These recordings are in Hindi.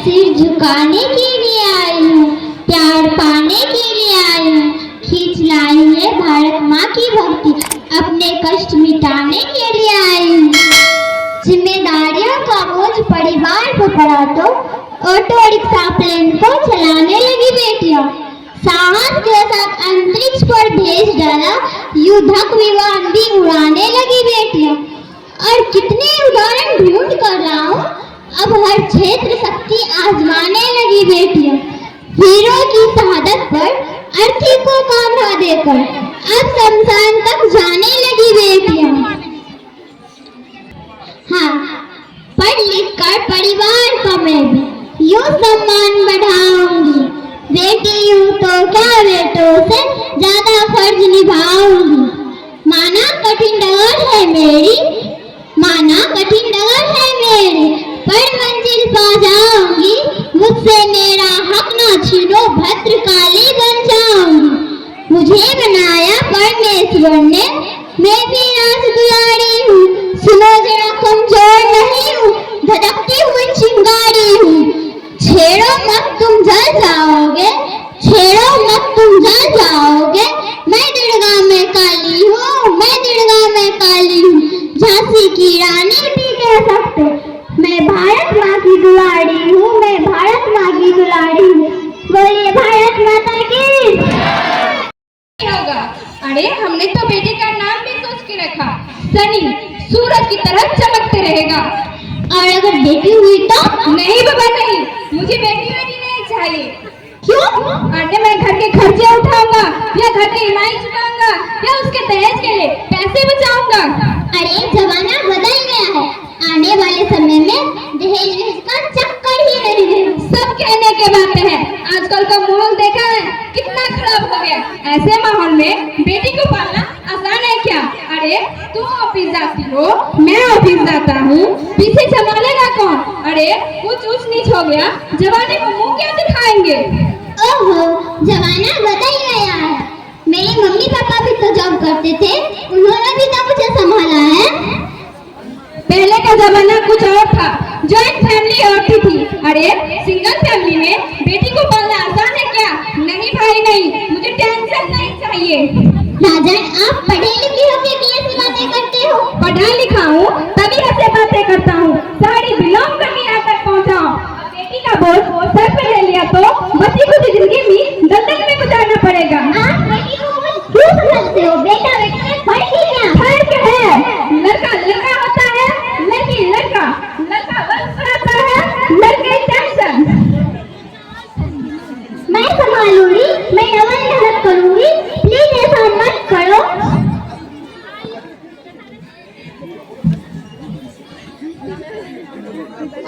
सिर झुकाने के लिए आई हूँ, प्यार पाने के लिए आई हूँ। खींच लाई है भारत माँ की भक्ति, अपने कष्ट मिटाने के लिए आई हूँ। जिम्मेदारियों का बोझ परिवार पर पड़ा तो ऑटो रिक्शा प्लेन को चलाने लगी बेटियां। साहस के साथ अंतरिक्ष पर भेज डाला, युद्धक विमान भी उड़ाने लगी बेटियां। और कितने उदाहरण ढूंढ कर लाऊं, अब हर क्षेत्र शक्ति आजमाने लगी बेटियां। वीरों की शहादत पर अर्थी को कांधा देकर अब शमशान तक जाने लगी बेटियां। हाँ, पढ़ लिख कर परिवार का मैं भी यूं सम्मान बढ़ाऊंगी। बेटी हूँ तो क्या बेटों से ज्यादा फर्ज निभाऊंगी। माना कठिन डगर है मेरी, माना कठिन डगर है मेरी, पर मंजिल पा जाऊंगी। मुझसे मेरा हक ना छीनो, भद्रकाली बन जाऊंगी। मुझे बनाया परमेश्वर ने, मैं भी नाच दुलारी हूँ। सुनो जरा कमजोर नहीं हूँ, धड़कती हुई चिंगारी हूँ। छेड़ो मत तुम जल जाओगे, छेड़ो मत तुम जल जाओगे। मैं दुर्गा में काली हूँ, मैं दुर्गा में काली हूँ। झांसी की रानी भी कह सकते, मैं भारत माँ की दुलारी हूँ, मैं भारत माँ की दुलारी हूँ। बोलिए भारत माता की। होगा। अरे हमने तो बेटे का नाम भी सोच के रखा, सनी, सूरज की तरह चमकते रहेगा। और अगर बेटी हुई तो? नहीं बाबा नहीं, मुझे बेटी नहीं चाहिए। क्यों? अरे मैं घर के खर्चे उठाऊंगा, या घर की ईएमआई चुकाऊंगा, या उसके दहेज के लिए पैसे बचाऊंगा। अरे जमाना बदल गया है, आने वाले समय में दहेज का चक्कर ही नहीं है। सब कहने के बातें हैं, आजकल का माहौल देखा है कितना खराब हो गया। ऐसे माहौल में बेटी को पालना आसान है क्या? अरे तुम ऑफिस जाती हो, मैं ऑफिस जाता हूँ, पीछे संभालेगा कौन? अरे कुछ ऊंच नीच हो गया, जवानी को मुंह क्या दिखाएंगे? ओहो, जमाना बदल गया है। मेरे मम्मी पापा भी तो जॉब करते थे, उन्होंने भी तो मुझे संभाला है। पहले का जमाना कुछ और था, जॉइंट फैमिली और थी। अरे सिंगल फैमिली में बेटी को पालना आसान है क्या? नहीं भाई नहीं, मुझे टेंशन नहीं चाहिए। राजन, आप पढ़े लिखे हो कि ऐसी बातें करते हो? पढ़ा लिखा हूँ तभी ऐसे बातें करता हूँ। साड़ी बिलोंग करके यहाँ तक पहुँचा हूँ। बेटी का बोझ सर पे ले लिया तो बच्ची को जिंदगी में दलदल में गुजारना पड़ेगा। आप बेटी को क्यों समझते हो? बेटा बेटा में फर्क ही क्या? फर्क है, लड़का लड़का होता है, लड़की लड़का, लड़का वंश बढ़ाता है, लड़के टेंशन। मैं संभालूंगी, मैं डबल मेहनत करूंगी, प्लीज ऐसा मत करो।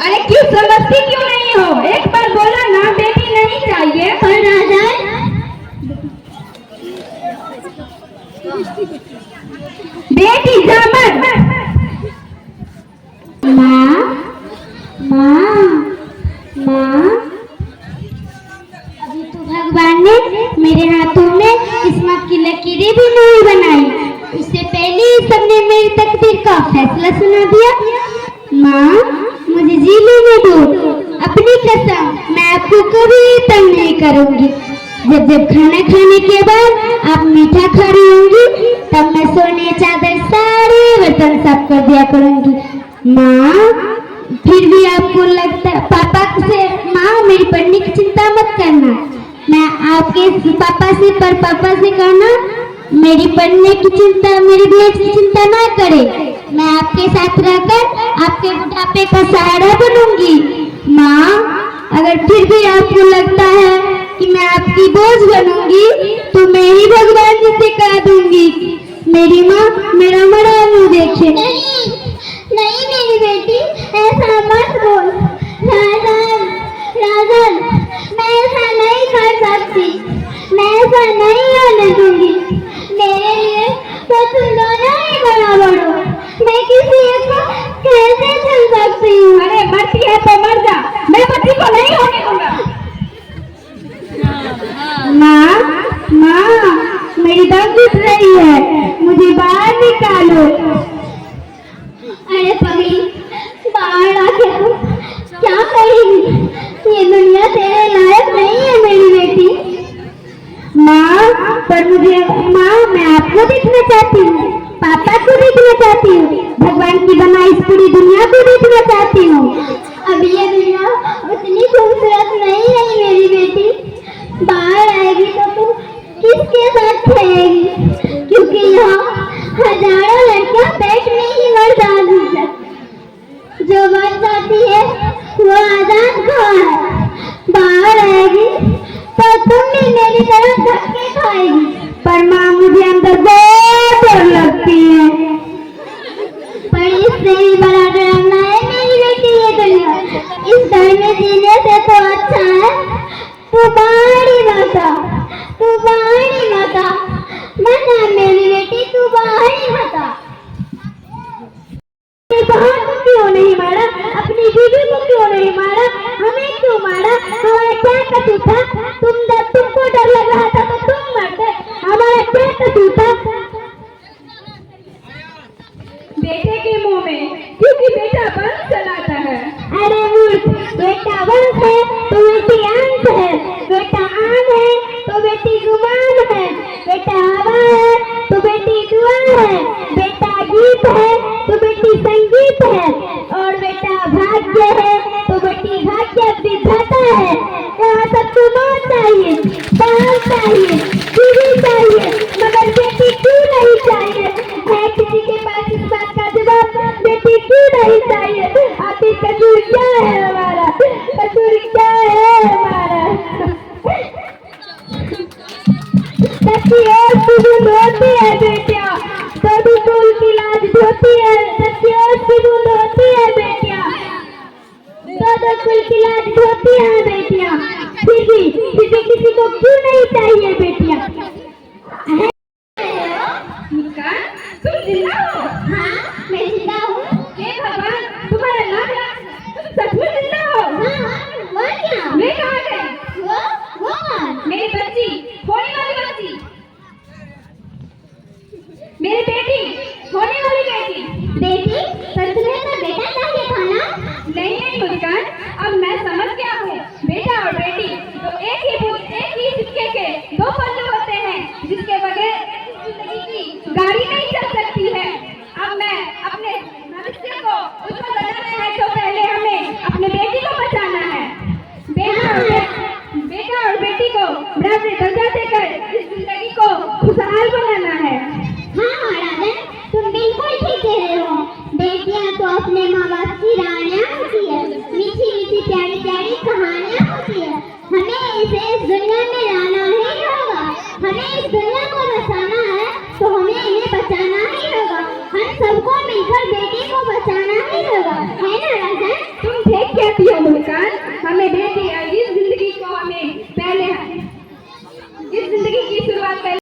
अरे क्यों समझती क्यों नहीं हो? एक बार बोला ना बेटी नहीं चाहिए। पर राजन, बेटी जामत। माँ माँ माँ, अभी तो भगवान ने मेरे हाथों में किस्मत की लकीरें भी नहीं बनाई, उससे पहले ही सबने मेरी तकदीर का फैसला सुना दिया। माँ मुझे जी लेने दो, अपनी कसम मैं आपको कभी तंग नहीं करूंगी। जब जब खाना खाने के बाद आप मीठा खा रही होंगी, तब मैं सोने चादर सारे बर्तन साफ कर दिया करूंगी। माँ फिर भी आपको लगता है पापा से, माँ मेरी पढ़ने की चिंता मत करना, मैं आपके पापा से पर पापा से कहना मेरी पढ़ने की चिंता, मेरी दहेज की चिंता ना करे। मैं आपके साथ रहकर आपके बुढ़ापे का सहारा बनूंगी। माँ अगर फिर भी आपको लगता है कि मैं आपकी बोझ बनूंगी, तो मैं ही भगवान जी से कह दूंगी मेरी माँ मेरा मरा मुँह देखे। नहीं नहीं मेरी बेटी, ऐसा मत बोल। राजन राजन, मैं ऐसा नहीं कर सकती, मैं ऐसा नहीं होने दूंगी। मेरे लिए तो तुम दोनों ही बराबर हो, मैं किसी एक को कैसे चल सकती हूँ? अरे मरती है तो मर जा, मैं बच्ची को नहीं होने दूंगा। माँ माँ मेरी दम घुट रही है, मुझे बाहर निकालो। अरे पगली, बाहर आके ये दुनिया तेरे लायक नहीं है मेरी बेटी। माँ पर मुझे माँ मैं आपको देखना चाहती हूँ, पापा को देखना चाहती हूँ, भगवान की बनाई इस पूरी दुनिया को देखना चाहती हूँ। अब ये दुनिया उतनी खूबसूरत नहीं रही मेरी बेटी। बाहर आएगी तो तू किसके साथ खेलेगी, क्योंकि यहाँ हजारों लड़कियां पेट में ही मर जाती है। जो मर जाती है वो आजाद कहाँ है। बाहर आएगी तो तुम भी मेरी तरह धक्के खाएगी। पर माँ मुझे अंदर बहुत डर लगती है। पर इससे भी बड़ा डरावना है मेरी बेटी ये दुनिया। इस घर में जीने से तो अच्छा है तू बाहर ही माता, तू बाहर ही माता। मना मेरी बेटी, तू बाहर ही माता। बाहर को क्यों नहीं मारा, अपनी बीवी को क्यों नहीं मारा, हमें क्यों मारा, हमारा क्या कसूर था। तुमको डर लग रहा था तो तुम मरते, हमारा क्या कसूर था। बेटे के मुंह में, क्योंकि बेटा बंस चलाता है। अरे मूर्ख, बेटा वंश है तो बेटी अंश है, बेटा आन है तो बेटी गुमान है, बेटा हवा है तो बेटी दुआ है, बेटा गीत है तो बेटी संगीत है, और बेटा भाग्य है तो बेटी भाग्य विधाता है। यहाँ सबको मौत चाहिए, बाल चाहिए, बीवी चाहिए, मगर बेटी क्यों नहीं चाहिए। है किसी के पास इस बात का जवाब, बेटी क्यों नहीं चाहिए। आखिर कसूर क्या है हमारा, कसूर क्या है हमारा। सच्ची और सुगंध होती है बेटिया, कभी फूल की लाज धोती है। सच्ची और सुगंध होती है बेटिया, तो फूल की लाज धोती है बेटिया। फिर भी किसी को क्यों नहीं चाहिए बेटिया। मुस्कान, तुम जिंदा हो? हाँ मैं जिंदा हूँ। हे भगवान, तुम्हारा नाम है, तुम सच में जिंदा हो? हाँ वो क्या, मैं कहाँ गई? वो कौन? मेरी बच्ची, होने वाली बच्ची, मेरी बेटी, होने वाली बेटी। बेटी पर तुम्हें तो बेटा चाहिए था ना। नहीं मुस्कान, अब मैं समझ गया हूँ। बेटा और बेटी तो एक ही सिक्के के दो पल्लू होते हैं, जिसके बगैर जिंदगी की गाड़ी नहीं चल सकती है। अब मैं अपने भविष्य को उज्जवल बनाना है तो पहले हमें अपने बेटी को बचाना है। बेटा और बेटी को बराबर दर्जा देकर इस जिंदगी को खुशहाल बनाना है। हाँ राजन, तुम बिल्कुल ठीक कह रहे हो। बेटियां तो अपने माँ बाप की रानियां होती है, मीठी मीठी प्यारी प्यारी कहानियां होती है। हमें इस दुनिया में रहना ही होगा, हमें इस दुनिया को